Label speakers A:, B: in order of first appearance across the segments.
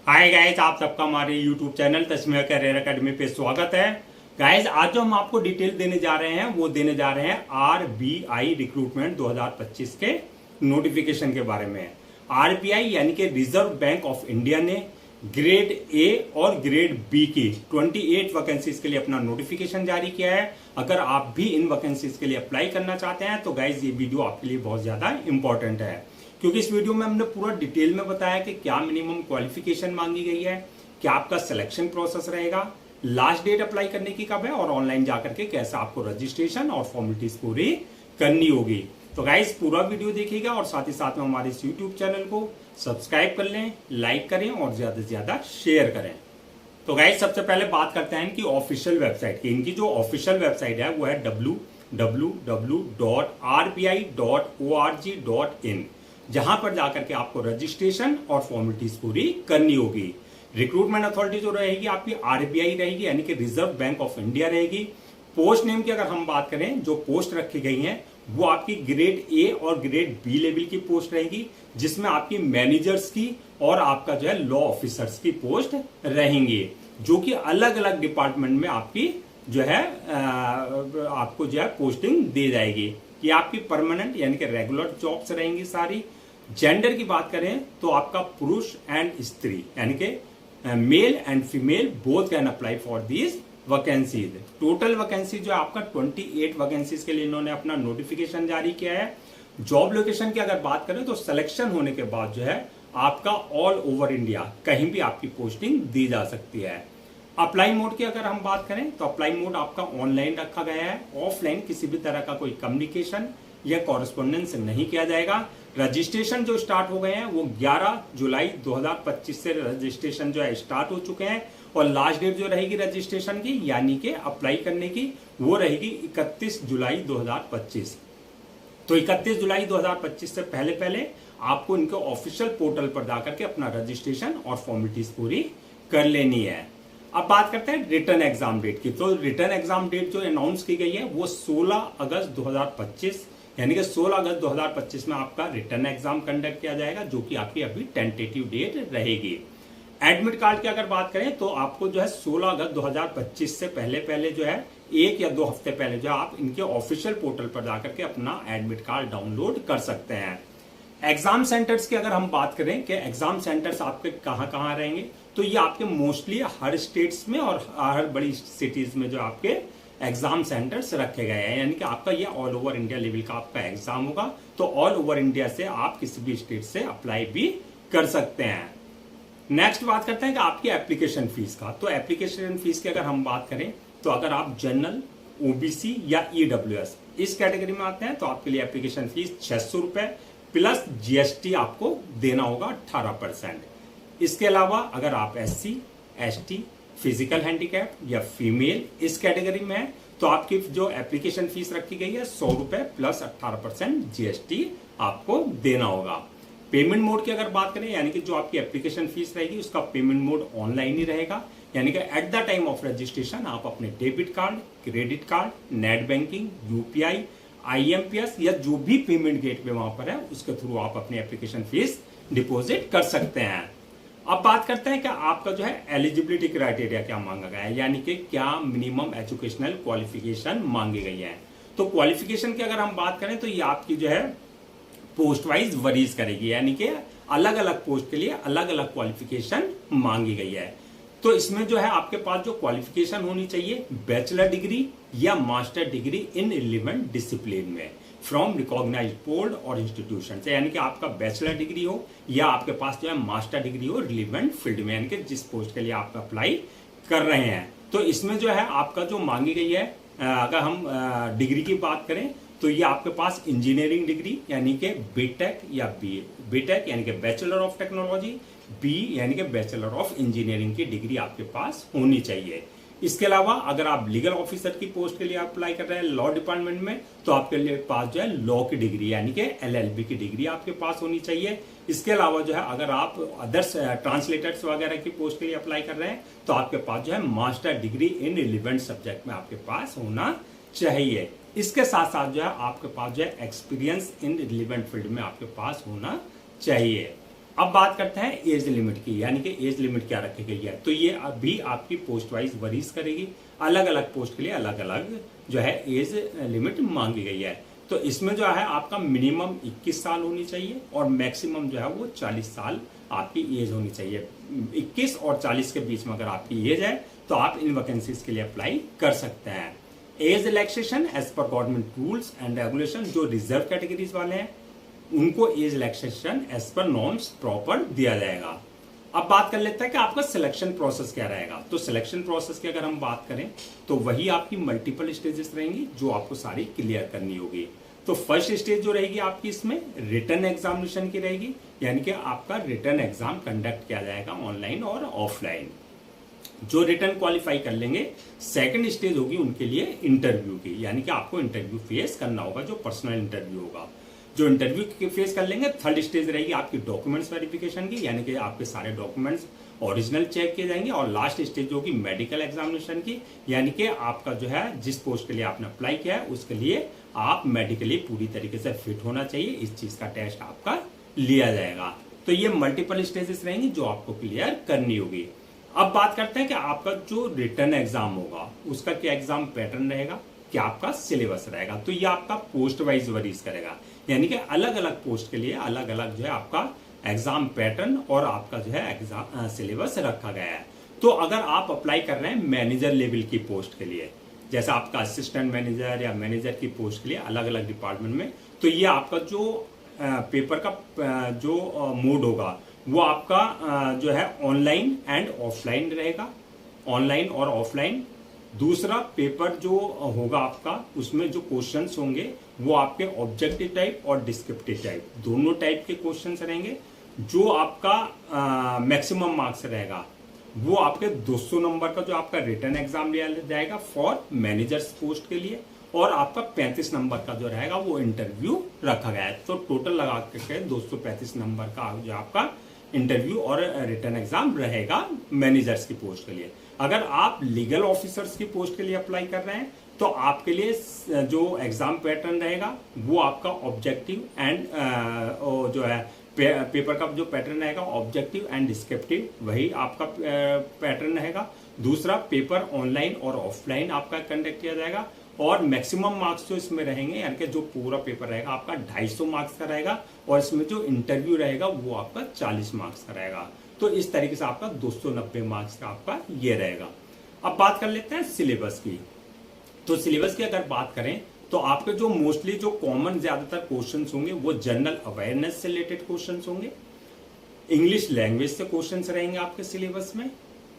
A: Hi guys, आप सबका हमारे यूट्यूब चैनल तस्मीर करियर एकेडमी पे स्वागत है। गाइस, आज जो हम आपको डिटेल देने जा रहे हैं वो देने जा रहे हैं आरबीआई रिक्रूटमेंट 2025 के नोटिफिकेशन के बारे में। आरबीआई यानी कि रिजर्व बैंक ऑफ इंडिया ने ग्रेड ए और ग्रेड बी की 28 वैकेंसीज के लिए अपना नोटिफिकेशन जारी किया है। अगर आप भी इन वैकेंसीज के लिए अप्लाई करना चाहते हैं तो गाइज ये वीडियो आपके लिए बहुत ज्यादा इंपॉर्टेंट है, क्योंकि इस वीडियो में हमने पूरा डिटेल में बताया कि क्या मिनिमम क्वालिफिकेशन मांगी गई है, क्या आपका सिलेक्शन प्रोसेस रहेगा, लास्ट डेट अप्लाई करने की कब है और ऑनलाइन जाकर के कैसे आपको रजिस्ट्रेशन और फॉर्मेलिटीज पूरी करनी होगी। तो गाइस पूरा वीडियो देखिएगा और साथ ही साथ में हमारे इस यूट्यूब चैनल को सब्सक्राइब कर लें, लाइक करें और ज्यादा से ज्यादा शेयर करें। तो गाइस सबसे पहले बात करते हैं इनकी ऑफिशियल वेबसाइट की। इनकी जो ऑफिशियल वेबसाइट है वो है www.rbi.org.in, जहां पर जाकर के आपको रजिस्ट्रेशन और फॉर्मेलिटीज पूरी करनी होगी। रिक्रूटमेंट अथॉरिटी जो रहेगी आपकी आरबीआई रहेगी, यानी कि रिजर्व बैंक ऑफ इंडिया रहेगी। पोस्ट नेम की अगर हम बात करें, जो पोस्ट रखी गई हैं वो आपकी ग्रेड ए और ग्रेड बी लेवल की पोस्ट रहेगी, जिसमें आपकी मैनेजर्स की और आपका जो है लॉ ऑफिसर्स की पोस्ट रहेंगी, जो कि अलग अलग डिपार्टमेंट में आपकी जो है आपको जो है पोस्टिंग दी जाएगी। ये आपकी परमानेंट यानी कि रेगुलर जॉब्स रहेंगी सारी। जेंडर की बात करें तो आपका पुरुष एंड स्त्री यानी कि male and female both can apply for these vacancies. Total vacancy जो है आपका 28 वैकेंसीज के लिए इन्होंने अपना नोटिफिकेशन जारी किया है। जॉब लोकेशन की अगर बात करें तो सिलेक्शन होने के बाद जो है आपका ऑल ओवर इंडिया कहीं भी आपकी पोस्टिंग दी जा सकती है। अप्लाई मोड की अगर हम बात करें तो अप्लाई मोड आपका ऑनलाइन रखा गया है। ऑफलाइन किसी भी तरह का कोई कम्युनिकेशन या कॉरेस्पॉन्डेंस नहीं किया जाएगा। रजिस्ट्रेशन जो स्टार्ट हो गए हैं वो 11 जुलाई 2025 से रजिस्ट्रेशन जो है स्टार्ट हो चुके हैं, और लास्ट डेट जो रहेगी रजिस्ट्रेशन की यानी कि अप्लाई करने की वो रहेगी 31 जुलाई 2025। तो 31 जुलाई 2025 से पहले पहले आपको इनके ऑफिशियल पोर्टल पर जाकर के अपना रजिस्ट्रेशन और फॉर्मेलिटीज पूरी कर लेनी है। अब बात करते हैं रिटर्न एग्जाम डेट की। तो रिटर्न एग्जाम डेट जो अनाउंस की गई है वो 16 अगस्त 2025 यानी कि 16 अगस्त 2025 में आपका रिटर्न एग्जाम कंडक्ट किया जाएगा, जो कि आपकी अभी टेंटेटिव डेट रहेगी। एडमिट कार्ड की अगर बात करें तो आपको जो है 16 अगस्त 2025 से पहले पहले जो है 1 या 2 हफ्ते पहले जो है आप इनके ऑफिशियल पोर्टल पर जाकर के अपना एडमिट कार्ड डाउनलोड कर सकते हैं। एग्जाम सेंटर्स की अगर हम बात करें कि एग्जाम सेंटर्स आपके कहाँ कहाँ रहेंगे, तो ये आपके मोस्टली हर स्टेट्स में और हर बड़ी सिटीज में जो आपके एग्जाम सेंटर्स रखे गए हैं, यानी कि आपका ये ऑल ओवर इंडिया लेवल का आपका एग्जाम होगा। तो ऑल ओवर इंडिया से आप किसी भी स्टेट से अप्लाई भी कर सकते हैं। नेक्स्ट बात करते हैं कि आपकी एप्लीकेशन फीस का। तो एप्लीकेशन फीस की अगर हम बात करें तो अगर आप जनरल, ओबीसी या ईडब्ल्यूएस इस कैटेगरी में आते हैं तो आपके लिए एप्लीकेशन फीस 600 रुपए प्लस जीएसटी आपको देना होगा 18%। इसके अलावा अगर आप एससी, एसटी, फिजिकल हैंडीकैप या फीमेल इस कैटेगरी में है तो आपकी जो एप्लीकेशन फीस रखी गई है 100 रुपए प्लस 18% जीएसटी आपको देना होगा। पेमेंट मोड की अगर बात करें, यानी कि जो आपकी एप्लीकेशन फीस रहेगी उसका पेमेंट मोड ऑनलाइन ही रहेगा, यानी कि at the time of registration आप अपने debit card, credit card, net banking, UPI, IMPS या जो भी पेमेंट गेटवे वहां पर है उसके थ्रू आप अपनी एप्लीकेशन फीस डिपॉजिट कर सकते हैं। अब बात करते हैं कि आपका जो है एलिजिबिलिटी क्राइटेरिया क्या मांगा गया है, यानी कि क्या मिनिमम एजुकेशनल क्वालिफिकेशन मांगी गई है। तो क्वालिफिकेशन की अगर हम बात करें तो ये आपकी जो है पोस्ट वाइज वरीज करेगी, यानी कि अलग अलग पोस्ट के लिए अलग अलग क्वालिफिकेशन मांगी गई है। तो इसमें जो है आपके पास जो क्वालिफिकेशन होनी चाहिए बैचलर डिग्री या master degree in relevant discipline में फ्रॉम रिकॉग्नाइज्ड बोर्ड और इंस्टीट्यूशन से, यानी कि आपका बैचलर डिग्री हो या आपके पास जो है मास्टर डिग्री हो रिलेवेंट फील्ड में, यानी कि जिस पोस्ट के लिए आप अप्लाई कर रहे हैं। तो इसमें जो है आपका जो मांगी गई है, अगर हम डिग्री की बात करें तो ये आपके पास इंजीनियरिंग डिग्री यानी कि बीटेक या बीए, बीटेक यानी कि बैचलर ऑफ टेक्नोलॉजी, बी यानी कि बैचलर ऑफ इंजीनियरिंग की डिग्री आपके पास होनी चाहिए। इसके अलावा अगर आप लीगल ऑफिसर की पोस्ट के लिए अप्लाई कर रहे हैं लॉ डिपार्टमेंट में तो आपके लिए पास जो है लॉ की डिग्री यानी कि एलएलबी की डिग्री आपके पास होनी चाहिए। इसके अलावा जो है अगर आप अदर्स ट्रांसलेटर्स वगैरह की पोस्ट के लिए अप्लाई कर रहे हैं तो आपके पास जो है master degree in relevant subject में आपके पास होना चाहिए। इसके साथ साथ जो है आपके पास जो है एक्सपीरियंस इन रिलेवेंट फील्ड में आपके पास होना चाहिए। अब बात करते हैं एज लिमिट की, यानी कि एज लिमिट क्या रखी गई है। तो ये अभी आपकी पोस्ट वाइज वरीज करेगी, अलग अलग पोस्ट के लिए अलग अलग जो है एज लिमिट मांगी गई है। तो इसमें जो है आपका मिनिमम 21 साल होनी चाहिए और मैक्सिमम जो है वो 40 साल आपकी एज होनी चाहिए। 21 और 40 के बीच में अगर आपकी एज है तो आप इन वैकेंसीज के लिए अप्लाई कर सकते हैं। Age relaxation as per government rules and regulation, जो रिजर्व कैटेगरीज वाले हैं उनको age relaxation as per norms proper दिया जाएगा। अब बात कर लेते हैं कि आपका सिलेक्शन प्रोसेस क्या रहेगा। तो सिलेक्शन प्रोसेस की अगर हम बात करें तो वही आपकी मल्टीपल स्टेजेस रहेंगी जो आपको सारी क्लियर करनी होगी। तो फर्स्ट स्टेज जो रहेगी आपकी इसमें रिटन एग्जामिनेशन की रहेगी, यानी कि आपका रिटन एग्जाम कंडक्ट किया जाएगा ऑनलाइन और ऑफलाइन। जो रिटर्न क्वालिफाई कर लेंगे, सेकंड स्टेज होगी उनके लिए इंटरव्यू की, यानी कि आपको इंटरव्यू फेस करना होगा, जो पर्सनल इंटरव्यू होगा। जो इंटरव्यू फेस कर लेंगे, थर्ड स्टेज रहेगी आपकी डॉक्यूमेंट्स वेरिफिकेशन की, यानी कि आपके सारे डॉक्यूमेंट्स ओरिजिनल चेक किए जाएंगे। और लास्ट स्टेज होगी मेडिकल एग्जामिनेशन की, यानी कि आपका जो है जिस पोस्ट के लिए आपने अप्लाई किया है उसके लिए आप मेडिकली पूरी तरीके से फिट होना चाहिए, इस चीज का टेस्ट आपका लिया जाएगा। तो ये मल्टीपल स्टेजेस रहेंगी जो आपको क्लियर करनी होगी। अब बात करते हैं कि आपका जो रिटर्न एग्जाम होगा उसका क्या एग्जाम पैटर्न रहेगा, क्या आपका सिलेबस रहेगा। तो ये आपका पोस्ट वाइज वरीज करेगा, यानी कि अलग अलग पोस्ट के लिए अलग अलग जो है आपका एग्जाम पैटर्न और आपका जो है एग्जाम सिलेबस रखा गया है। तो अगर आप अप्लाई कर रहे हैं मैनेजर लेवल की पोस्ट के लिए, जैसा आपका असिस्टेंट मैनेजर या मैनेजर की पोस्ट के लिए अलग अलग डिपार्टमेंट में, तो ये आपका जो पेपर का जो मोड होगा वो आपका जो है ऑनलाइन एंड ऑफलाइन रहेगा, ऑनलाइन और ऑफलाइन। दूसरा पेपर जो होगा आपका उसमें जो क्वेश्चंस होंगे वो आपके ऑब्जेक्टिव टाइप और डिस्क्रिप्टिव टाइप दोनों टाइप के क्वेश्चंस रहेंगे। जो आपका मैक्सिमम मार्क्स रहेगा वो आपके 200 नंबर का जो आपका रिटर्न एग्जाम लिया जाएगा फॉर मैनेजर्स पोस्ट के लिए, और आपका 35 नंबर का जो रहेगा वो इंटरव्यू रखा गया है। तो टोटल लगा के 235 नंबर का जो आपका इंटरव्यू और रिटर्न एग्जाम रहेगा मैनेजर्स की पोस्ट के लिए। अगर आप लीगल ऑफिसर्स की पोस्ट के लिए अप्लाई कर रहे हैं तो आपके लिए जो एग्जाम पैटर्न रहेगा वो आपका ऑब्जेक्टिव एंड जो है पेपर का जो पैटर्न रहेगा ऑब्जेक्टिव एंड डिस्क्रिप्टिव, वही आपका पैटर्न रहेगा। दूसरा पेपर ऑनलाइन और ऑफलाइन आपका कंडक्ट किया जाएगा, और मैक्सिमम मार्क्स जो इसमें रहेंगे, यानी कि जो पूरा पेपर रहेगा आपका 250 मार्क्स का रहेगा, और इसमें जो इंटरव्यू रहेगा वो आपका 40 मार्क्स का रहेगा। तो इस तरीके से आपका 290 मार्क्स का आपका ये रहेगा। अब बात कर लेते हैं सिलेबस की। तो सिलेबस की अगर बात करें तो आपके जो मोस्टली जो कॉमन ज्यादातर क्वेश्चंस होंगे वो जनरल अवेयरनेस से रिलेटेड क्वेश्चंस होंगे, इंग्लिश लैंग्वेज से क्वेश्चंस रहेंगे आपके सिलेबस में,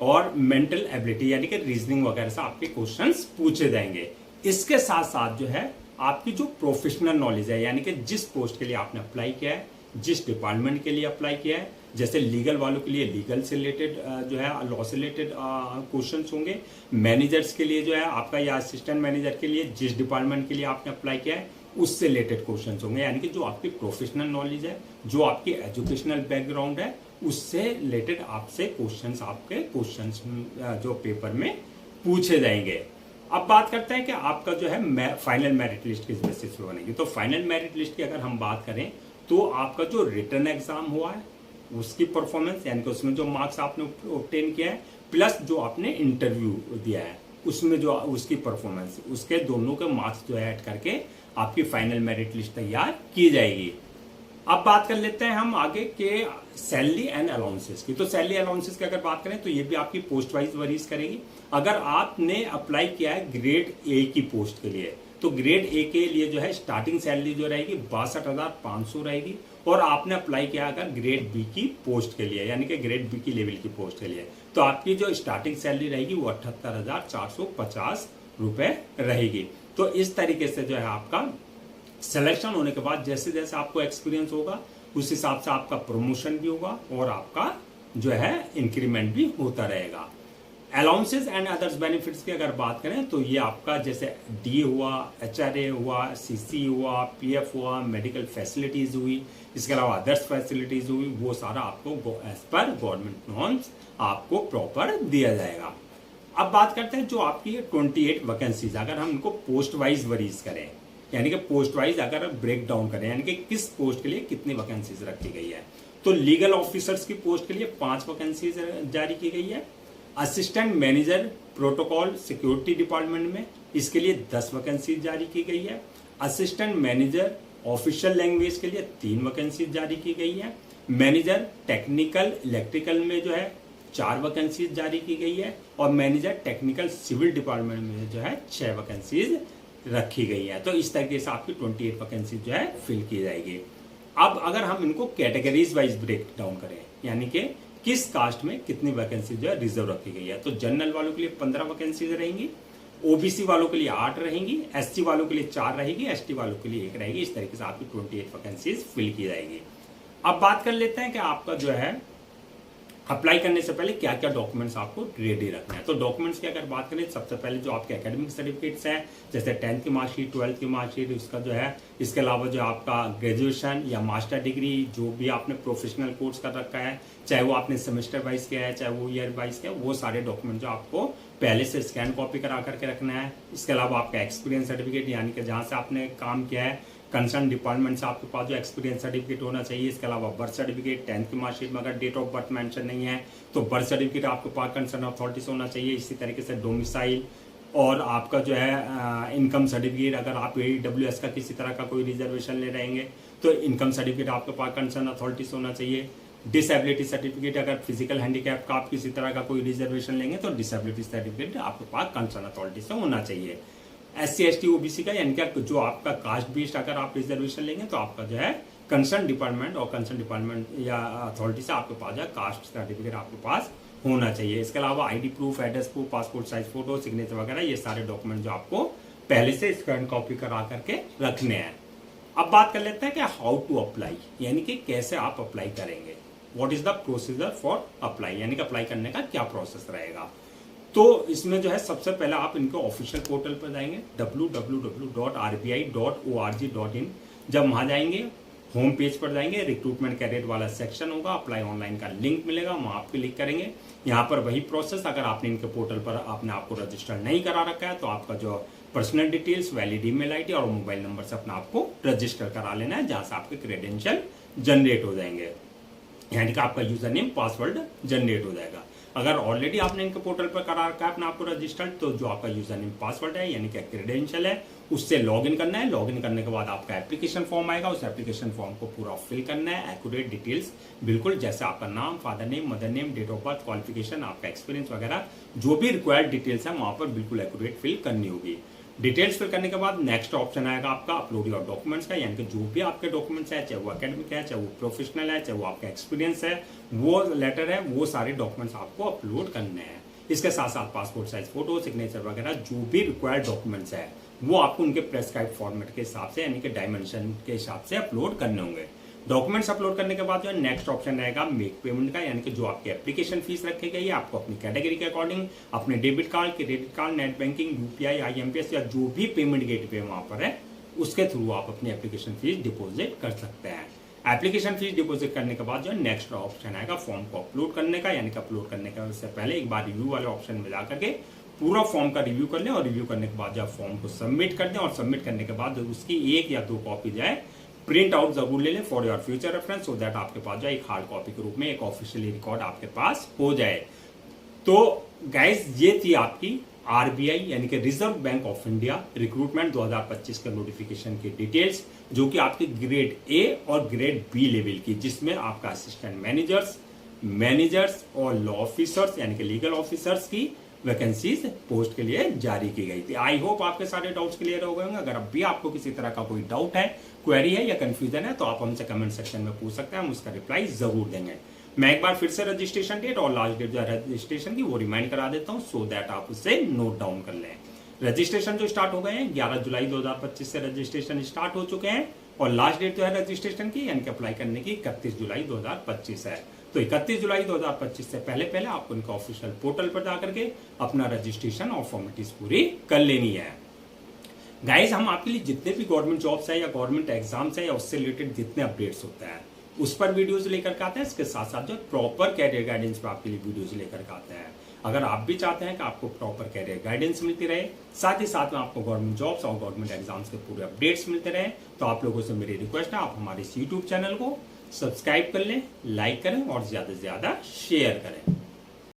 A: और मेंटल एबिलिटी यानी कि रीजनिंग वगैरह से आपके क्वेश्चंस पूछे जाएंगे। इसके साथ साथ जो है आपकी जो प्रोफेशनल नॉलेज है, यानी कि जिस पोस्ट के लिए आपने अप्लाई किया है, जिस डिपार्टमेंट के लिए अप्लाई किया है, जैसे लीगल वालों के लिए लीगल से रिलेटेड जो है लॉ से रिलेटेड क्वेश्चंस होंगे, मैनेजर्स के लिए जो है आपका या असिस्टेंट मैनेजर के लिए जिस डिपार्टमेंट के लिए आपने अप्लाई किया है उससे रिलेटेड क्वेश्चंस होंगे, यानी कि जो आपकी प्रोफेशनल नॉलेज है, जो आपकी एजुकेशनल बैकग्राउंड है उससे रिलेटेड आपसे क्वेश्चंस आपके क्वेश्चंस जो पेपर में पूछे जाएंगे। अब बात करते हैं कि आपका जो है फाइनल मेरिट लिस्ट किस बेसिस पे बनेगी। तो फाइनल मेरिट लिस्ट की अगर हम बात करें तो आपका जो रिटर्न एग्जाम हुआ है उसकी परफॉर्मेंस, यानी कि उसमें जो मार्क्स आपने ऑब्टेन किया है, प्लस जो आपने इंटरव्यू दिया है उसमें जो उसकी परफॉर्मेंस, उसके दोनों के मार्क्स जो है ऐड करके आपकी फाइनल मेरिट लिस्ट तैयार की जाएगी। अब बात कर लेते हैं हम आगे के सैलरी एंड अलाउंसेस की। तो सैलरी अलाउंसेस की अगर बात करें तो ये भी आपकी पोस्ट वाइज वरीज करेगी। अगर आपने अप्लाई किया है ग्रेड ए की पोस्ट के लिए तो ग्रेड ए के लिए जो है स्टार्टिंग सैलरी जो रहेगी 62,500 रहेगी, और आपने अप्लाई किया अगर ग्रेड बी की पोस्ट के लिए, यानी कि ग्रेड बी की लेवल की पोस्ट के लिए, तो आपकी जो स्टार्टिंग सैलरी रहेगी वो 78,450 रुपए रहेगी। तो इस तरीके से जो है आपका सिलेक्शन होने के बाद जैसे जैसे आपको एक्सपीरियंस होगा उस हिसाब से आपका प्रमोशन भी होगा और आपका जो है इंक्रीमेंट भी होता रहेगा। अलाउंसेस एंड अदर्स बेनिफिट्स की अगर बात करें तो ये आपका जैसे डी हुआ, एचआरए हुआ, सीसी हुआ, पीएफ हुआ, मेडिकल फैसिलिटीज हुई, इसके अलावा अदर्स फैसिलिटीज हुई, वो सारा आपको एज पर गवर्नमेंट नॉर्म्स आपको प्रॉपर दिया जाएगा। अब बात करते हैं जो आपकी 28 वैकेंसीज, अगर हम इनको पोस्ट वाइज वरीज करें, यानी कि पोस्ट वाइज अगर ब्रेक डाउन करें, यानी कि किस पोस्ट के लिए कितनी वैकेंसीज रखी गई है, तो लीगल ऑफिसर्स की पोस्ट के लिए 5 वैकेंसीज जारी की गई है। Assistant manager protocol security department में इसके लिए 10 वैकेंसी जारी की गई है। असिस्टेंट मैनेजर ऑफिशियल लैंग्वेज के लिए 3 वैकेंसी जारी की गई है। मैनेजर टेक्निकल इलेक्ट्रिकल में जो है 4 वैकेंसी जारी की गई है और मैनेजर टेक्निकल सिविल डिपार्टमेंट में जो है 6 वैकेंसीज रखी गई है। तो इस तरीके से आपकी 28 वैकेंसी जो है फिल की जाएगी। अब अगर हम इनको कैटेगरीज वाइज ब्रेक डाउन करें, यानी कि किस कास्ट में कितनी वैकेंसी जो है रिजर्व रखी गई है, तो जनरल वालों के लिए 15 वैकेंसीज रहेंगी, ओबीसी वालों के लिए 8 रहेंगी, एससी वालों के लिए 4 रहेगी, एसटी वालों के लिए 1 रहेगी। इस तरीके से आपकी 28 वैकेंसीज फिल की जाएगी। अब बात कर लेते हैं कि आपका जो है अप्लाई करने से पहले क्या क्या डॉक्यूमेंट्स आपको रेडी रखना है। तो डॉक्यूमेंट्स की अगर बात करें, सबसे पहले जो आपके एकेडमिक सर्टिफिकेट्स हैं, जैसे 10th की मार्कशीट, 12th की मार्कशीट, उसका जो है, इसके अलावा जो आपका ग्रेजुएशन या मास्टर डिग्री जो भी आपने प्रोफेशनल कोर्स कर रखा है, चाहे वो आपने सेमेस्टर वाइज किया है, चाहे वो ईयर वाइज किया है, वो सारे डॉक्यूमेंट जो आपको पहले से स्कैन कॉपी करा करके रखना है। इसके अलावा आपका एक्सपीरियंस सर्टिफिकेट, यानी कि जहाँ से आपने काम किया है कंसर्न डिपार्टमेंट से आपके पास जो एक्सपीरियंस सर्टिफिकेट होना चाहिए। इसके अलावा बर्थ सर्टिफिकेट, 10th की मार्कशीट में अगर डेट ऑफ बर्थ मेंशन नहीं है तो बर्थ सर्टिफिकेट आपके पास कंसर्न अथॉरिटी से होना चाहिए। इसी तरीके से डोमिसाइल और आपका जो है इनकम सर्टिफिकेट, अगर आप AWS का किसी तरह का कोई रिजर्वेशन ले रहेंगे तो इनकम सर्टिफिकेट आपके पास कंसर्न अथॉरिटी से होना चाहिए। डिसेबिलिटी सर्टिफिकेट, अगर फिजिकल हैंडीकैप का आप किसी तरह का कोई रिजर्वेशन लेंगे तो डिसेबिलिटी सर्टिफिकेट आपके पास कंसर्न अथॉरिटी से होना चाहिए। SC ST OBC का, यानी कि जो आपका कास्ट बेस्ड अगर आप रिजर्वेशन लेंगे तो आपका जो है कंसर्न डिपार्टमेंट और कंसर्न डिपार्टमेंट या अथॉरिटी से आपके पास जो है कास्ट सर्टिफिकेट आपके पास होना चाहिए। इसके अलावा ID proof, address proof, passport size photo, signature वगैरह, ये सारे डॉक्यूमेंट जो आपको पहले से स्कैन कॉपी करा करके रखने हैं। अब बात कर लेते हैं कि हाउ टू अप्लाई, यानी कि कैसे आप अप्लाई करेंगे। What is the procedure for apply, यानी कि अप्लाई करने का क्या प्रोसेस रहेगा। तो इसमें जो है सबसे पहले आप इनके ऑफिशियल पोर्टल पर जाएंगे www.rbi.org.in। जब वहां जाएंगे होम पेज पर जाएंगे, रिक्रूटमेंट कैरियर वाला सेक्शन होगा, अप्लाई ऑनलाइन का लिंक मिलेगा, वहां आप क्लिक करेंगे। यहाँ पर वही प्रोसेस, अगर आपने इनके पोर्टल पर अपने आप को रजिस्टर नहीं करा रखा है तो आपका जो personal details, valid email ID और मोबाइल नंबर से अपने आपको रजिस्टर करा लेना है, जहां से आपके क्रेडेंशियल जनरेट हो जाएंगे, यानी कि आपका यूजर नेम पासवर्ड जनरेट हो जाएगा। अगर ऑलरेडी आपने इनके पोर्टल पर करा रखा है अपने आपको रजिस्टर्ड, तो जो आपका यूजर नेम पासवर्ड है यानी कि क्रेडेंशियल है, उससे लॉगिन करना है। लॉगिन करने के बाद आपका एप्लीकेशन फॉर्म आएगा, उस एप्लीकेशन फॉर्म को पूरा फिल करना है, एक्यूरेट डिटेल्स बिल्कुल, जैसे आपका नाम, father name, mother name, date of birth, qualification, आपका एक्सपीरियंस वगैरह जो भी रिक्वायर्ड डिटेल्स है वहां पर बिल्कुल एक्यूरेट फिल करनी होगी। डिटेल्स फिल करने के बाद नेक्स्ट ऑप्शन आएगा आपका अपलोड योर डॉक्यूमेंट्स का, यानी कि जो भी आपके डॉक्यूमेंट्स है, चाहे वो एकेडमिक है, चाहे वो प्रोफेशनल है, चाहे वो आपका एक्सपीरियंस है, वो लेटर है, वो सारे डॉक्यूमेंट्स आपको अपलोड करने हैं। इसके साथ साथ पासपोर्ट साइज फोटो, सिग्नेचर वगैरह जो भी रिक्वायर्ड डॉक्यूमेंट्स है वो आपको उनके प्रेस्क्राइब फॉर्मेट के हिसाब से, यानी कि डायमेंशन के हिसाब से अपलोड करने होंगे। डॉक्यूमेंट्स अपलोड करने के बाद जो है नेक्स्ट ऑप्शन रहेगा मेक पेमेंट का, यानी कि जो आपकी एप्लीकेशन फीस रखी गई है आपको अपनी कैटेगरी के अकॉर्डिंग अपने debit card, credit card, net banking, UPI, IMPS या जो भी पेमेंट गेटवे वहां पर है उसके थ्रू आप अपनी एप्लीकेशन फीस डिपॉजिट कर सकते हैं। एप्लीकेशन फीस डिपॉजिट करने के बाद जो है नेक्स्ट ऑप्शन आएगा फॉर्म को अपलोड करने का, यानी कि अपलोड करने से पहले एक बार रिव्यू वाले ऑप्शन में जाकर के पूरा फॉर्म का रिव्यू कर लें और रिव्यू करने के बाद जब फॉर्म को सबमिट कर दें और सबमिट करने के बाद उसकी 1 या 2 कॉपी जाए प्रिंट आउट जरूर ले लें for your future reference, so that आपके पास जो एक हार्ड कॉपी के रूप में एक ऑफिशियली रिकॉर्ड आपके पास हो जाए। तो गाइस ये थी आपकी RBI यानी कि reserve bank of India recruitment 2025 के नोटिफिकेशन की डिटेल्स, जो कि आपकी ग्रेड A और ग्रेड B लेवल की, जिसमें आपका असिस्टेंट मैनेजर्स और लॉ ऑफिसर्स यानी कि लीगल ऑफिसर्स की वैकेंसीज पोस्ट के लिए जारी की गई थी। आई होप आपके सारे डाउट्स क्लियर हो गए होंगे। अगर अब भी आपको किसी तरह का कोई डाउट है, क्वेरी है या कंफ्यूजन है तो आप हमसे कमेंट सेक्शन में पूछ सकते हैं, हम उसका रिप्लाई जरूर देंगे। मैं एक बार फिर से रजिस्ट्रेशन डेट और लास्ट डेट जो है रजिस्ट्रेशन की वो रिमाइंड करा देता हूं, सो दैट आप उसे नोट डाउन कर लें। रजिस्ट्रेशन जो स्टार्ट हो गए हैं 11 जुलाई 2025 से रजिस्ट्रेशन स्टार्ट हो चुके हैं और लास्ट डेट जो है रजिस्ट्रेशन की यानी कि अप्लाई करने की 31 जुलाई 2025 है। तो 31 जुलाई 2025 से पहले पहले आपको इनका ऑफिशियल पोर्टल पर जाकर के अपना रजिस्ट्रेशन और फॉर्मेलिटीज पूरी कर लेनी है। गाइज हम आपके लिए जितने भी गवर्नमेंट जॉब्स है या गवर्नमेंट एग्जाम्स है या उससे रिलेटेड जितने अपडेट्स होते हैं उस पर वीडियोस लेकर के आते हैं। इसके साथ साथ जो प्रॉपर कैरियर गाइडेंस पर आपके लिए वीडियोस लेकर के आते हैं। अगर आप भी चाहते हैं कि आपको प्रॉपर कैरियर गाइडेंस मिलती रहे, साथ ही साथ में आपको गवर्नमेंट जॉब्स और गवर्नमेंट एग्जाम्स के पूरे अपडेट्स मिलते रहे, तो आप लोगों से मेरी रिक्वेस्ट है आप हमारे इस यूट्यूब चैनल को सब्सक्राइब कर लें, लाइक करें और ज्यादा से ज्यादा शेयर करें।